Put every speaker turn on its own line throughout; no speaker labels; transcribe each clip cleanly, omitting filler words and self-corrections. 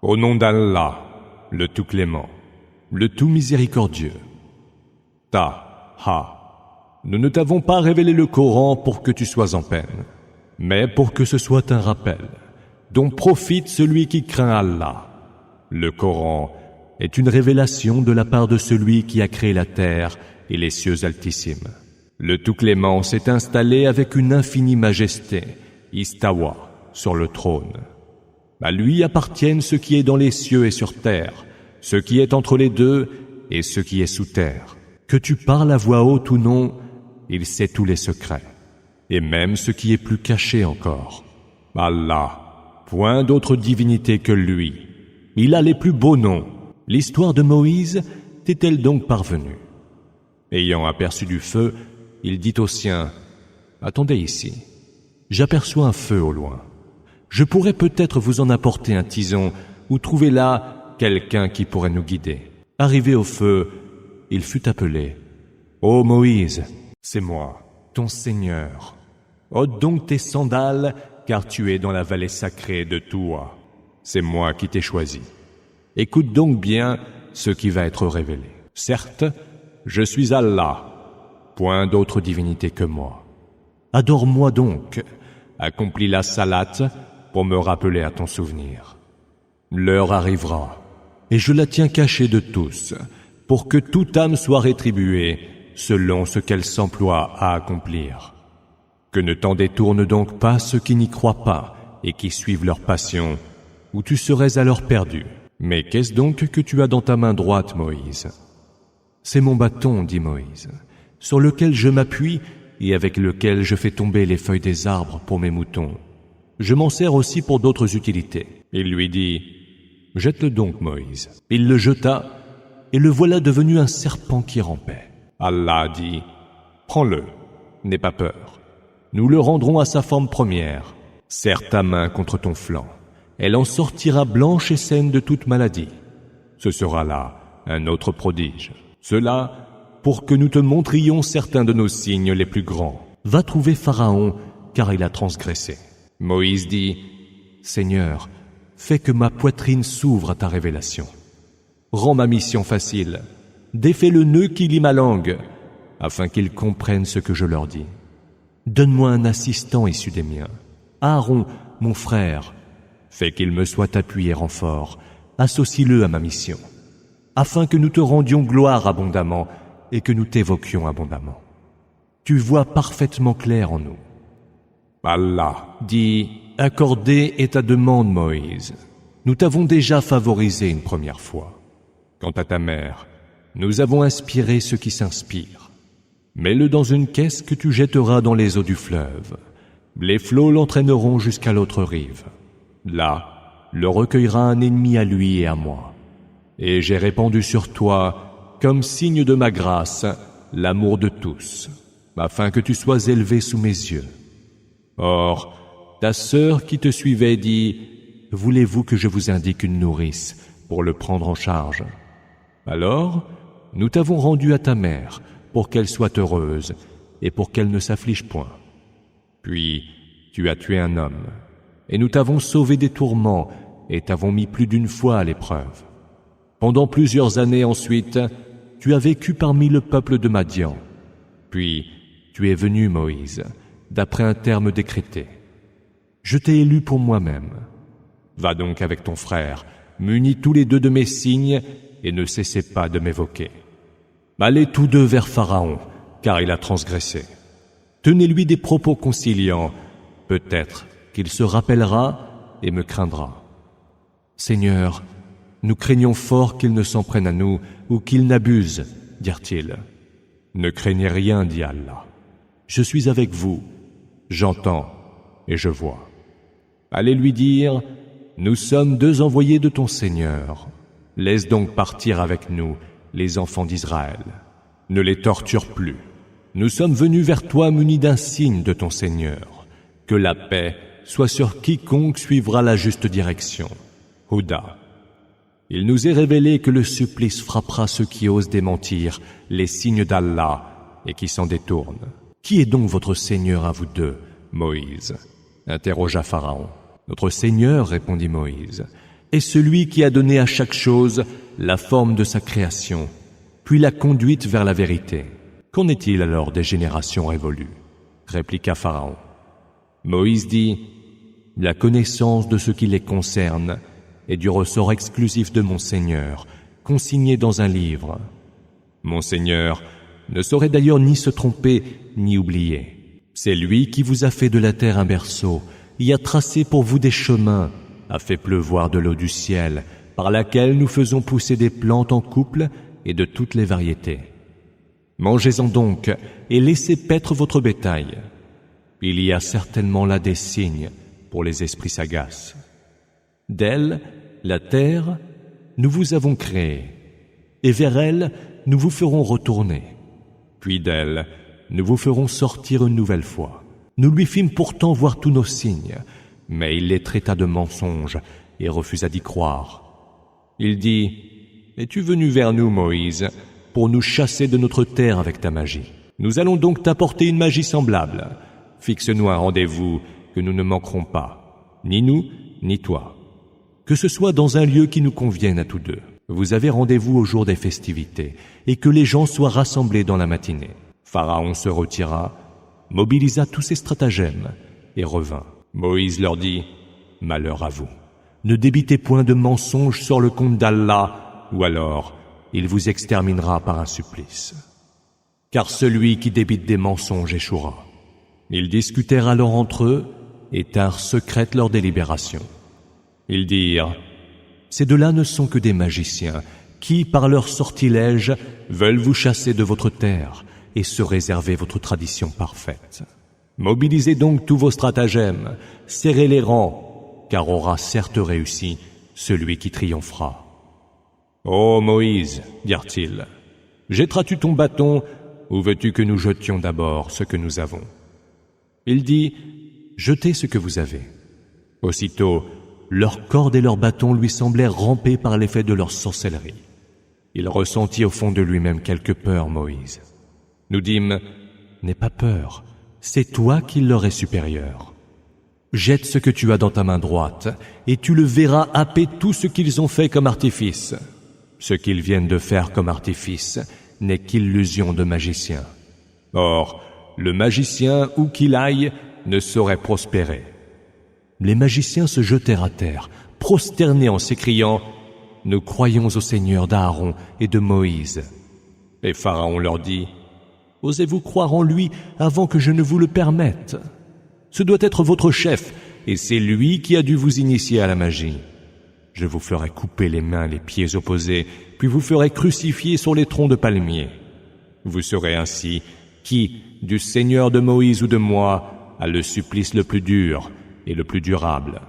Au nom d'Allah, le tout clément, le tout miséricordieux. Nous ne t'avons pas révélé le Coran pour que tu sois en peine, mais pour que ce soit un rappel, dont profite celui qui craint Allah. Le Coran est une révélation de la part de celui qui a créé la terre et les cieux altissimes. Le tout clément s'est installé avec une infinie majesté, istawa, sur le trône. À lui appartiennent ce qui est dans les cieux et sur terre, ce qui est entre les deux et ce qui est sous terre. Que tu parles à voix haute ou non, il sait tous les secrets, et même ce qui est plus caché encore. Allah, point d'autre divinité que lui. Il a les plus beaux noms. L'histoire de Moïse t'est-elle donc parvenue? Ayant aperçu du feu, il dit aux siens, « Attendez ici, j'aperçois un feu au loin. Je pourrais peut-être vous en apporter un tison ou trouver là quelqu'un qui pourrait nous guider. » Arrivé au feu, il fut appelé, « Ô Moïse, c'est moi, ton Seigneur. Ôte donc tes sandales, car tu es dans la vallée sacrée de Touwa. C'est moi qui t'ai choisi. Écoute donc bien ce qui va être révélé. Certes, je suis Allah, point d'autre divinité que moi. Adore-moi donc, accomplis la salate pour me rappeler à ton souvenir. L'heure arrivera, et je la tiens cachée de tous, pour que toute âme soit rétribuée selon ce qu'elle s'emploie à accomplir. Que ne t'en détournent donc pas ceux qui n'y croient pas et qui suivent leur passion, ou tu serais alors perdu. Mais qu'est-ce donc que tu as dans ta main droite, Moïse? C'est mon bâton, dit Moïse, sur lequel je m'appuie et avec lequel je fais tomber les feuilles des arbres pour mes moutons. Je m'en sers aussi pour d'autres utilités. Il lui dit, jette-le donc, Moïse. Il le jeta, et le voilà devenu un serpent qui rampait. Allah dit, prends-le, n'aie pas peur. Nous le rendrons à sa forme première. Serre ta main contre ton flanc. Elle en sortira blanche et saine de toute maladie. Ce sera là un autre prodige. Cela pour que nous te montrions certains de nos signes les plus grands. Va trouver Pharaon, car il a transgressé. Moïse dit, Seigneur, fais que ma poitrine s'ouvre à ta révélation. Rends ma mission facile. Défais le nœud qui lie ma langue, afin qu'ils comprennent ce que je leur dis. Donne-moi un assistant issu des miens. Aaron, mon frère, fais qu'il me soit appui et renfort. Associe-le à ma mission, afin que nous te rendions gloire abondamment et que nous t'évoquions abondamment. Tu vois parfaitement clair en nous. Allah dit, accordée est ta demande, Moïse. Nous t'avons déjà favorisé une première fois. Quant à ta mère, nous avons inspiré ce qui s'inspire. Mets-le dans une caisse que tu jetteras dans les eaux du fleuve. Les flots l'entraîneront jusqu'à l'autre rive. Là, le recueillera un ennemi à lui et à moi. Et j'ai répandu sur toi, comme signe de ma grâce, l'amour de tous, afin que tu sois élevé sous mes yeux. Or, ta sœur qui te suivait dit, « Voulez-vous que je vous indique une nourrice pour le prendre en charge ?» Alors, nous t'avons rendu à ta mère pour qu'elle soit heureuse et pour qu'elle ne s'afflige point. Puis, tu as tué un homme, et nous t'avons sauvé des tourments et t'avons mis plus d'une fois à l'épreuve. Pendant plusieurs années ensuite, tu as vécu parmi le peuple de Madian. Puis, tu es venu, Moïse, d'après un terme décrété. Je t'ai élu pour moi-même. Va donc avec ton frère, munis tous les deux de mes signes, et ne cessez pas de m'évoquer. Allez tous deux vers Pharaon, car il a transgressé. Tenez-lui des propos conciliants, peut-être qu'il se rappellera et me craindra. Seigneur, nous craignons fort qu'il ne s'en prenne à nous ou qu'il n'abuse, dirent-ils. Ne craignez rien, dit Allah. Je suis avec vous, j'entends et je vois. Allez lui dire, nous sommes deux envoyés de ton Seigneur. Laisse donc partir avec nous les enfants d'Israël. Ne les torture plus. Nous sommes venus vers toi munis d'un signe de ton Seigneur. Que la paix soit sur quiconque suivra la juste direction. Houda. Il nous est révélé que le supplice frappera ceux qui osent démentir les signes d'Allah et qui s'en détournent. Qui est donc votre Seigneur à vous deux, Moïse? Interrogea Pharaon. Notre Seigneur, répondit Moïse, est celui qui a donné à chaque chose la forme de sa création, puis l'a conduite vers la vérité. Qu'en est-il alors des générations révolues? Répliqua Pharaon. Moïse dit, la connaissance de ce qui les concerne est du ressort exclusif de mon Seigneur, consigné dans un livre. Mon Seigneur ne saurait d'ailleurs ni se tromper ni oublier. C'est lui qui vous a fait de la terre un berceau, y a tracé pour vous des chemins, a fait pleuvoir de l'eau du ciel, par laquelle nous faisons pousser des plantes en couple et de toutes les variétés. Mangez-en donc et laissez paître votre bétail. Il y a certainement là des signes pour les esprits sagaces. D'elle, la terre, nous vous avons créé, et vers elle, nous vous ferons retourner. Puis d'elle, nous vous ferons sortir une nouvelle fois. Nous lui fîmes pourtant voir tous nos signes, mais il les traita de mensonges et refusa d'y croire. Il dit, « Es-tu venu vers nous, Moïse, pour nous chasser de notre terre avec ta magie? Nous allons donc t'apporter une magie semblable. Fixe-nous un rendez-vous que nous ne manquerons pas, ni nous, ni toi. Que ce soit dans un lieu qui nous convienne à tous deux. Vous avez rendez-vous au jour des festivités, et que les gens soient rassemblés dans la matinée. » Pharaon se retira, mobilisa tous ses stratagèmes, et revint. Moïse leur dit, « Malheur à vous. Ne débitez point de mensonges sur le compte d'Allah, ou alors il vous exterminera par un supplice. Car celui qui débite des mensonges échouera. » Ils discutèrent alors entre eux, et tinrent secrète leur délibération. Ils dirent, « Ces deux-là ne sont que des magiciens, qui, par leur sortilège, veulent vous chasser de votre terre, et se réserver votre tradition parfaite. Mobilisez donc tous vos stratagèmes, serrez les rangs, car aura certes réussi celui qui triomphera. » « Ô Moïse, dirent-ils, jetteras-tu ton bâton, ou veux-tu que nous jetions d'abord ce que nous avons? Il dit, « Jetez ce que vous avez. » Aussitôt, leurs cordes et leurs bâtons lui semblèrent rampés par l'effet de leur sorcellerie. Il ressentit au fond de lui-même quelque peur, Moïse. Nous dîmes, « N'aie pas peur, c'est toi qui leur es supérieur. Jette ce que tu as dans ta main droite, et tu le verras happer tout ce qu'ils ont fait comme artifice. Ce qu'ils viennent de faire comme artifice n'est qu'illusion de magicien. Or, le magicien, où qu'il aille, ne saurait prospérer. » Les magiciens se jetèrent à terre, prosternés en s'écriant, « Nous croyons au Seigneur d'Aaron et de Moïse. » Et Pharaon leur dit, « Osez-vous croire en lui avant que je ne vous le permette? Ce doit être votre chef, et c'est lui qui a dû vous initier à la magie. Je vous ferai couper les mains, les pieds opposés, puis vous ferai crucifier sur les troncs de palmiers. Vous saurez ainsi qui, du Seigneur de Moïse ou de moi, a le supplice le plus dur et le plus durable. »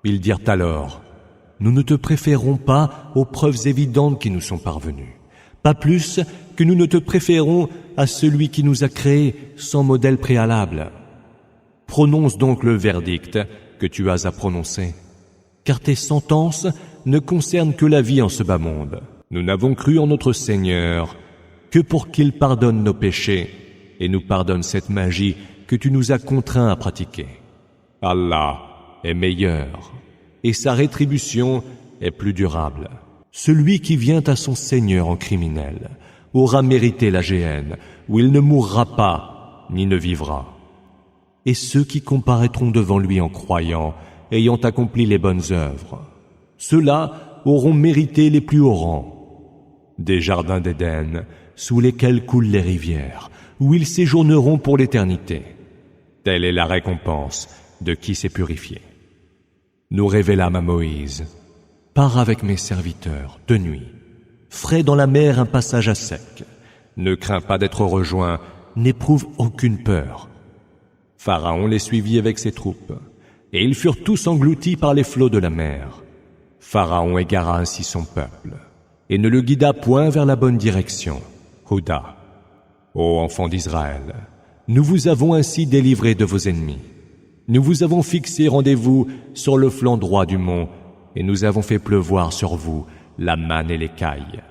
Ils dirent alors, « Nous ne te préférons pas aux preuves évidentes qui nous sont parvenues, pas plus que nous ne te préférons à celui qui nous a créés sans modèle préalable. Prononce donc le verdict que tu as à prononcer, car tes sentences ne concernent que la vie en ce bas monde. Nous n'avons cru en notre Seigneur que pour qu'il pardonne nos péchés et nous pardonne cette magie que tu nous as contraints à pratiquer. Allah est meilleur et sa rétribution est plus durable. Celui qui vient à son Seigneur en criminel aura mérité la géhenne, où il ne mourra pas ni ne vivra. Et ceux qui comparaîtront devant lui en croyant, ayant accompli les bonnes œuvres, ceux-là auront mérité les plus hauts rangs. Des jardins d'Éden, sous lesquels coulent les rivières, où ils séjourneront pour l'éternité. Telle est la récompense de qui s'est purifié. Nous révélâmes à Moïse, « Pars avec mes serviteurs, de nuit. Ferai dans la mer un passage à sec. Ne crains pas d'être rejoint, n'éprouve aucune peur. » Pharaon les suivit avec ses troupes, et ils furent tous engloutis par les flots de la mer. Pharaon égara ainsi son peuple, et ne le guida point vers la bonne direction. Houda, ô enfants d'Israël, nous vous avons ainsi délivrés de vos ennemis. Nous vous avons fixé rendez-vous sur le flanc droit du mont, et nous avons fait pleuvoir sur vous la manne et l'écaille.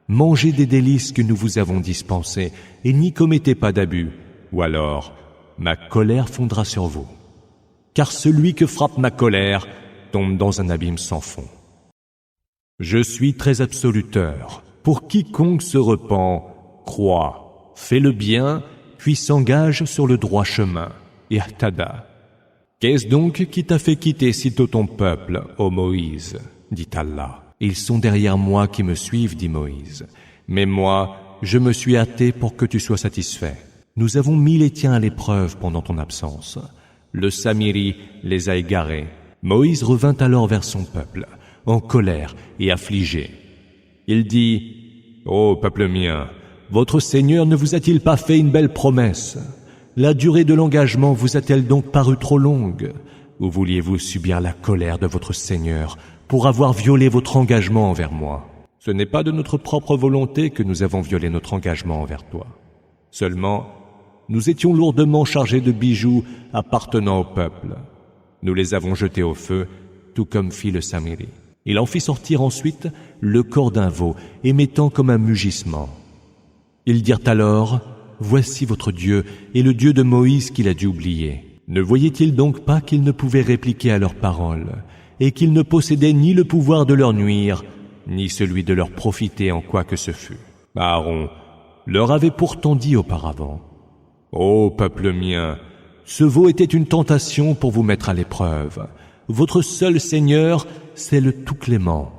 Mangez des délices que nous vous avons dispensées, et n'y commettez pas d'abus, ou alors ma colère fondra sur vous. Car celui que frappe ma colère tombe dans un abîme sans fond. Je suis très absoluteur. Pour quiconque se repent, croit, fait le bien, puis s'engage sur le droit chemin. Ihtada. Qu'est-ce donc qui t'a fait quitter sitôt ton peuple, ô Moïse? Dit Allah. Ils sont derrière moi qui me suivent, dit Moïse. Mais moi, je me suis hâté pour que tu sois satisfait. Nous avons mis les tiens à l'épreuve pendant ton absence. Le Samiri les a égarés. Moïse revint alors vers son peuple, en colère et affligé. Il dit, « Ô peuple mien, votre Seigneur ne vous a-t-il pas fait une belle promesse? La durée de l'engagement vous a-t-elle donc paru trop longue? Ou vouliez-vous subir la colère de votre Seigneur pour avoir violé votre engagement envers moi? Ce n'est pas de notre propre volonté que nous avons violé notre engagement envers toi. Seulement, nous étions lourdement chargés de bijoux appartenant au peuple. Nous les avons jetés au feu, tout comme fit le Samiri. Il en fit sortir ensuite le corps d'un veau, émettant comme un mugissement. Ils dirent alors, « Voici votre Dieu et le Dieu de Moïse qu'il a dû oublier. » Ne voyait-il donc pas qu'ils ne pouvaient répliquer à leurs paroles, et qu'ils ne possédaient ni le pouvoir de leur nuire, ni celui de leur profiter en quoi que ce fût? Aaron leur avait pourtant dit auparavant, « Ô peuple mien, ce veau était une tentation pour vous mettre à l'épreuve. Votre seul Seigneur, c'est le Tout-Clément.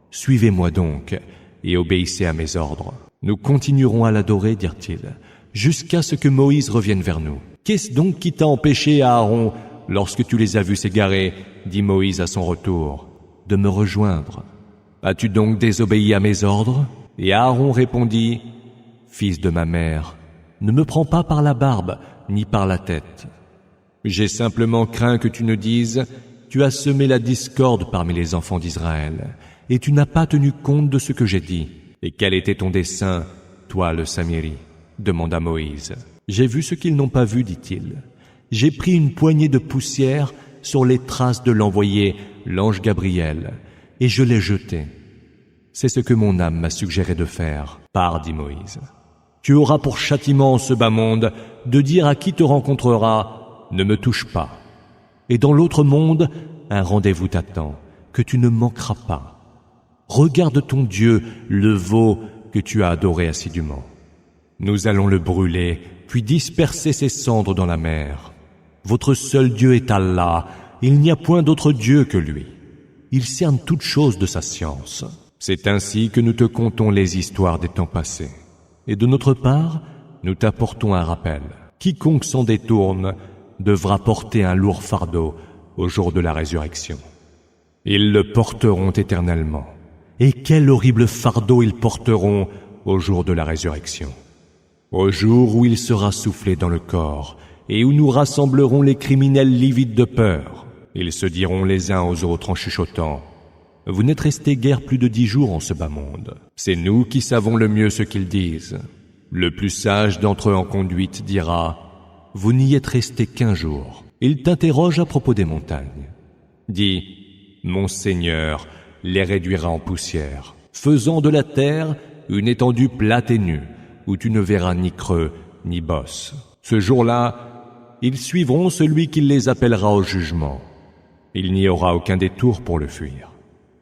Suivez-moi donc et obéissez à mes ordres. Nous continuerons à l'adorer, dirent-ils, jusqu'à ce que Moïse revienne vers nous. Qu'est-ce donc qui t'a empêché, Aaron, lorsque tu les as vus s'égarer, dit Moïse à son retour, de me rejoindre? As-tu donc désobéi à mes ordres? Et Aaron répondit, Fils de ma mère, ne me prends pas par la barbe, ni par la tête. J'ai simplement craint que tu ne dises, tu as semé la discorde parmi les enfants d'Israël, et tu n'as pas tenu compte de ce que j'ai dit. Et quel était ton dessein, toi le Samiri? Demanda Moïse. J'ai vu ce qu'ils n'ont pas vu, dit-il. J'ai pris une poignée de poussière sur les traces de l'envoyé, l'ange Gabriel, et je l'ai jeté. C'est ce que mon âme m'a suggéré de faire. Pars, dit Moïse. Tu auras pour châtiment en ce bas monde de dire à qui te rencontrera, ne me touche pas. Et dans l'autre monde, un rendez-vous t'attend, que tu ne manqueras pas. Regarde ton Dieu, le veau que tu as adoré assidûment. Nous allons le brûler, puis disperser ses cendres dans la mer. Votre seul Dieu est Allah, il n'y a point d'autre Dieu que lui. Il cerne toutes choses de sa science. C'est ainsi que nous te contons les histoires des temps passés. Et de notre part, nous t'apportons un rappel. Quiconque s'en détourne devra porter un lourd fardeau au jour de la résurrection. Ils le porteront éternellement. Et quel horrible fardeau ils porteront au jour de la résurrection. Au jour où il sera soufflé dans le corps et où nous rassemblerons les criminels livides de peur. Ils se diront les uns aux autres en chuchotant, « Vous n'êtes restés guère plus de 10 jours en ce bas monde. C'est nous qui savons le mieux ce qu'ils disent. » Le plus sage d'entre eux en conduite dira, « Vous n'y êtes restés qu'1 jour. » Il t'interroge à propos des montagnes. Dis, « Mon Seigneur les réduira en poussière, faisant de la terre une étendue plate et nue, où tu ne verras ni creux ni bosse. Ce jour-là, ils suivront celui qui les appellera au jugement. Il n'y aura aucun détour pour le fuir.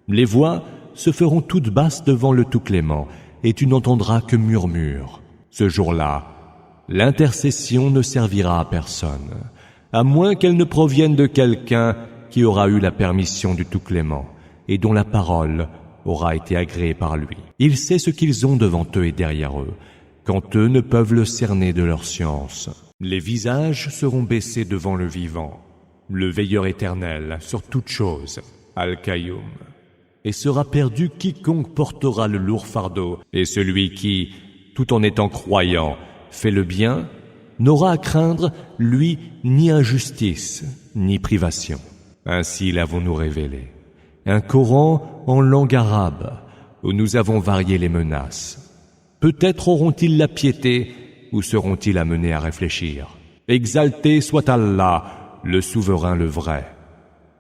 Les voix se feront toutes basses devant le Tout-Clément, et tu n'entendras que murmures. Ce jour-là, l'intercession ne servira à personne, à moins qu'elle ne provienne de quelqu'un qui aura eu la permission du Tout-Clément, et dont la parole aura été agréée par lui. Il sait ce qu'ils ont devant eux et derrière eux, quand eux ne peuvent le cerner de leur science. Les visages seront baissés devant le vivant, le veilleur éternel sur toute chose, Al-Qayyum. Et sera perdu quiconque portera le lourd fardeau, et celui qui, tout en étant croyant, fait le bien, n'aura à craindre, lui, ni injustice, ni privation. Ainsi l'avons-nous révélé. Un Coran en langue arabe, où nous avons varié les menaces. Peut-être auront-ils la piété, ou seront-ils amenés à réfléchir. Exalté soit Allah, le souverain, le vrai.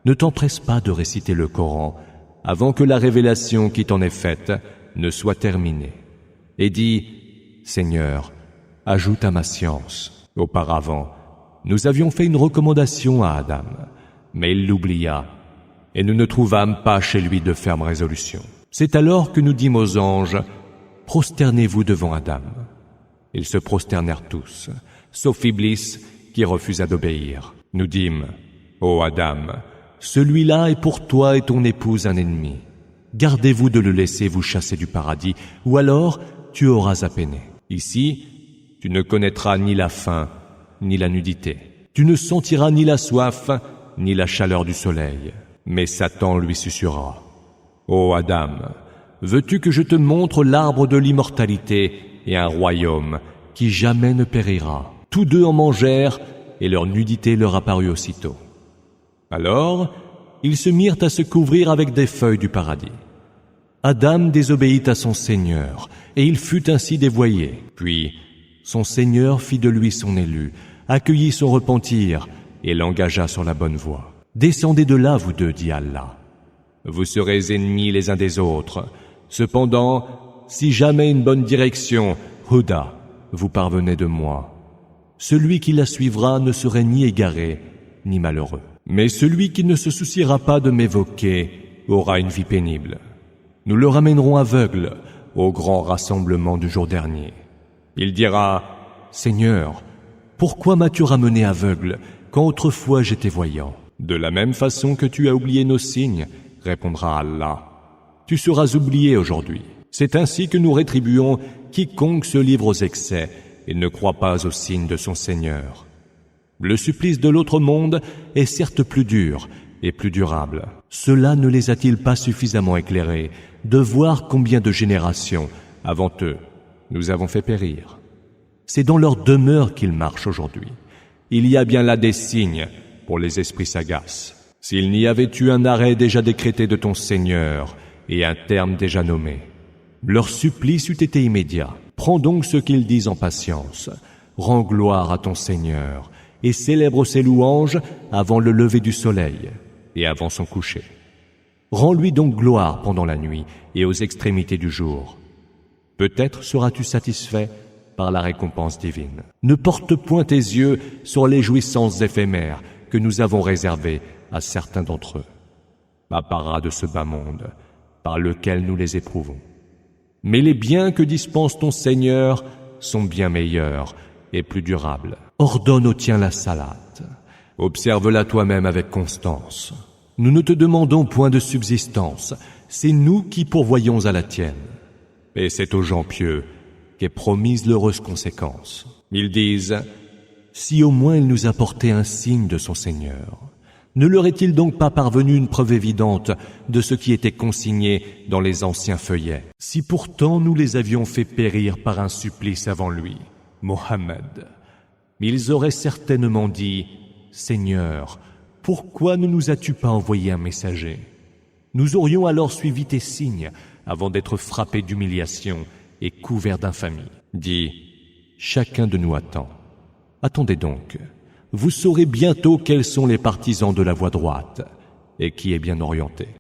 Ne t'empresse pas de réciter le Coran avant que la révélation qui t'en est faite ne soit terminée. Et dis, Seigneur, ajoute à ma science. Auparavant, nous avions fait une recommandation à Adam, mais il l'oublia. et nous ne trouvâmes pas chez lui de ferme résolution. C'est alors que nous dîmes aux anges, « Prosternez-vous devant Adam ». Ils se prosternèrent tous, sauf Iblis qui refusa d'obéir. Nous dîmes, « Ô Adam, celui-là est pour toi et ton épouse un ennemi. Gardez-vous de le laisser vous chasser du paradis, ou alors tu auras à peiner. Ici, tu ne connaîtras ni la faim, ni la nudité. Tu ne sentiras ni la soif, ni la chaleur du soleil. » Mais Satan lui susurra, « Ô Adam, veux-tu que je te montre l'arbre de l'immortalité et un royaume qui jamais ne périra ?» Tous deux en mangèrent, et leur nudité leur apparut aussitôt. Alors, ils se mirent à se couvrir avec des feuilles du paradis. Adam désobéit à son Seigneur, et il fut ainsi dévoyé. Puis, son Seigneur fit de lui son élu, accueillit son repentir, et l'engagea sur la bonne voie. « Descendez de là, vous deux, dit Allah. Vous serez ennemis les uns des autres. Cependant, si jamais une bonne direction, Huda, vous parvenez de moi, celui qui la suivra ne serait ni égaré, ni malheureux. Mais celui qui ne se souciera pas de m'évoquer aura une vie pénible. Nous le ramènerons aveugle au grand rassemblement du jour dernier. Il dira, « Seigneur, pourquoi m'as-tu ramené aveugle quand autrefois j'étais voyant ?» De la même façon que tu as oublié nos signes, répondra Allah, tu seras oublié aujourd'hui. C'est ainsi que nous rétribuons quiconque se livre aux excès et ne croit pas aux signes de son Seigneur. Le supplice de l'autre monde est certes plus dur et plus durable. Cela ne les a-t-il pas suffisamment éclairés de voir combien de générations, avant eux, nous avons fait périr? C'est dans leur demeure qu'ils marchent aujourd'hui. Il y a bien là des signes pour les esprits sagaces. S'il n'y avait eu un arrêt déjà décrété de ton Seigneur et un terme déjà nommé, leur supplice eût été immédiat. Prends donc ce qu'ils disent en patience. Rends gloire à ton Seigneur et célèbre ses louanges avant le lever du soleil et avant son coucher. Rends-lui donc gloire pendant la nuit et aux extrémités du jour. Peut-être seras-tu satisfait par la récompense divine. Ne porte point tes yeux sur les jouissances éphémères que nous avons réservées à certains d'entre eux, apparat de ce bas monde par lequel nous les éprouvons. Mais les biens que dispense ton Seigneur sont bien meilleurs et plus durables. Ordonne au tien la salate. Observe-la toi-même avec constance. Nous ne te demandons point de subsistance, c'est nous qui pourvoyons à la tienne. Et c'est aux gens pieux qu'est promise l'heureuse conséquence. Ils disent, si au moins il nous apportait un signe de son Seigneur. Ne leur est-il donc pas parvenu une preuve évidente de ce qui était consigné dans les anciens feuillets? Si pourtant nous les avions fait périr par un supplice avant lui, Mohammed, ils auraient certainement dit, Seigneur, pourquoi ne nous as-tu pas envoyé un messager? Nous aurions alors suivi tes signes avant d'être frappés d'humiliation et couverts d'infamie. Dis, chacun de nous attend. Attendez donc, vous saurez bientôt quels sont les partisans de la voie droite et qui est bien orienté.